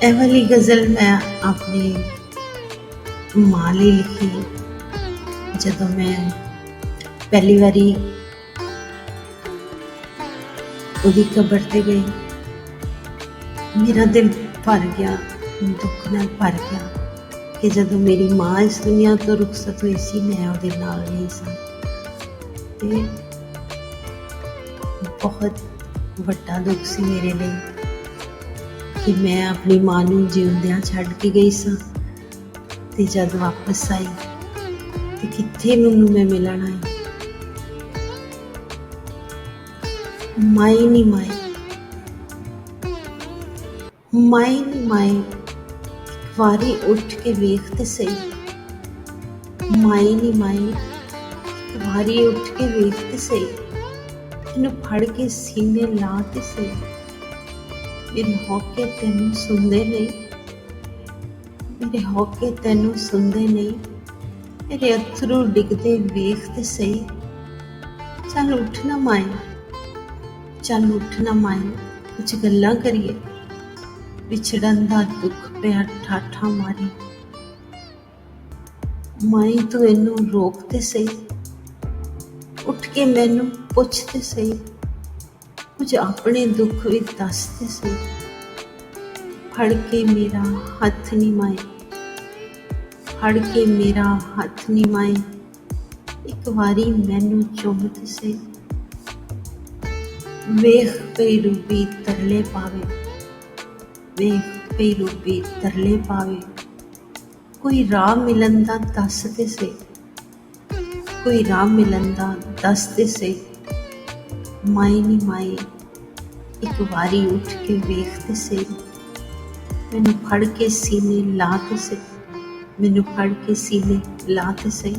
ਇਹ ਵਾਲੀ ਗਜ਼ਲ ਮੈਂ ਆਪਣੀ ਮਾਂ ਲਈ ਲਿਖੀ ਜਦੋਂ ਮੈਂ ਪਹਿਲੀ ਵਾਰੀ ਉਹਦੀ ਕਬਰ ਤੇ ਗਈ। ਮੇਰਾ ਦਿਲ ਭਰ ਗਿਆ, ਦੁੱਖ ਨਾਲ ਭਰ ਗਿਆ ਕਿ ਜਦੋਂ ਮੇਰੀ ਮਾਂ ਇਸ ਦੁਨੀਆ ਤੋਂ ਰੁਖਸਤ ਹੋਈ ਸੀ, ਮੈਂ ਉਹਦੇ ਨਾਲ ਨਹੀਂ ਸਾਂ। ਤੇ ਬਹੁਤ ਵੱਡਾ ਦੁੱਖ ਸੀ ਮੇਰੇ ਲਈ ਕਿ ਮੈਂ ਆਪਣੀ ਮਾਂ ਨੂੰ ਜਿਉਂਦਿਆਂ ਛੱਡ ਕੇ ਗਈ ਸਾਂ ਤੇ ਜਦ ਵਾਪਸ ਆਈ ਤੇ ਕਿੱਥੇ ਮੈਨੂੰ ਮੈਂ ਮਿਲਣ ਆਈ। ਮਾਈ ਨੀ ਮਾਈ, ਮਾਈ ਨੀ ਮਾਈ, ਇੱਕ ਵਾਰੀ ਉੱਠ ਕੇ ਵੇਖ ਤੇ ਸਹੀ। ਮਾਈ ਨੀ ਮਾਈ, ਇੱਕ ਵਾਰੀ ਉੱਠ ਕੇ ਵੇਖ ਤੇ ਸਹੀ। ਇਹਨੂੰ ਫੜ ਕੇ ਸੀਨੇ ਲਾ ਤੇ ਸਹੀ। ਮੇਰੇ ਹੌਕੇ ਤੈਨੂੰ ਸੁਣਦੇ ਨਹੀਂ, ਮੇਰੇ ਹੌਕੇ ਤੈਨੂੰ ਸੁਣਦੇ ਨਹੀਂ। ਮੇਰੇ ਅੱਥਰੂ ਡਿੱਗਦੇ ਵੇਖ ਤੇ ਸਹੀ। ਚੱਲ ਉੱਠ ਨਾ ਮਾਏ, ਚੱਲ ਉੱਠ ਨਾ ਮਾਏ, ਕੁਝ ਗੱਲਾਂ ਕਰੀਏ। ਵਿਛੜਨ ਦਾ ਦੁੱਖ ਪਿਆ ਠਾਠਾ ਮਾਰੀ। ਮਾਈ ਤੂੰ ਇਹਨੂੰ ਰੋਕ ਤੇ ਸਹੀ, ਉੱਠ ਕੇ ਮੈਨੂੰ ਪੁੱਛ ਤੇ ਸਹੀ। ਕੁਝ ਆਪਣੇ ਦੁੱਖ ਵੀ ਦੱਸ ਤੇ ਸਹੀ। ਫੜ ਕੇ ਮੇਰਾ ਹੱਥ ਨੀ ਮਾਏ, ਫੜ ਕੇ ਮੇਰਾ ਹੱਥ ਨੀ ਮਾਏ। ਇੱਕ ਵਾਰੀ ਮੈਨੂੰ ਚੁੰਮ ਤੇ ਸਹੀ। ਵੇਖ ਪਈ ਰੂਬੀ ਤਰਲੇ ਪਾਵੇ, ਵੇਖ ਪਈ ਰੂਬੀ ਤਰਲੇ ਪਾਵੇ। ਕੋਈ ਰਾਹ ਮਿਲਣ ਦਾ ਦੱਸ ਤੇ ਸਹੀ, ਕੋਈ ਰਾਹ ਮਿਲਣ ਦਾ ਦੱਸ ਤੇ ਸਹੀ। ਮਾਈ ਨੀ ਮਾਈ, ਇੱਕ ਵਾਰੀ ਉੱਠ ਕੇ ਵੇਖ ਤੇ ਸਹੀ। ਮੈਨੂੰ ਫੜ ਕੇ ਸੀਨੇ ਲਾ ਤੇ ਸਹੀ, ਮੈਨੂੰ ਫੜ ਕੇ ਸੀਨੇ ਲਾ ਤੇ ਸਹੀ।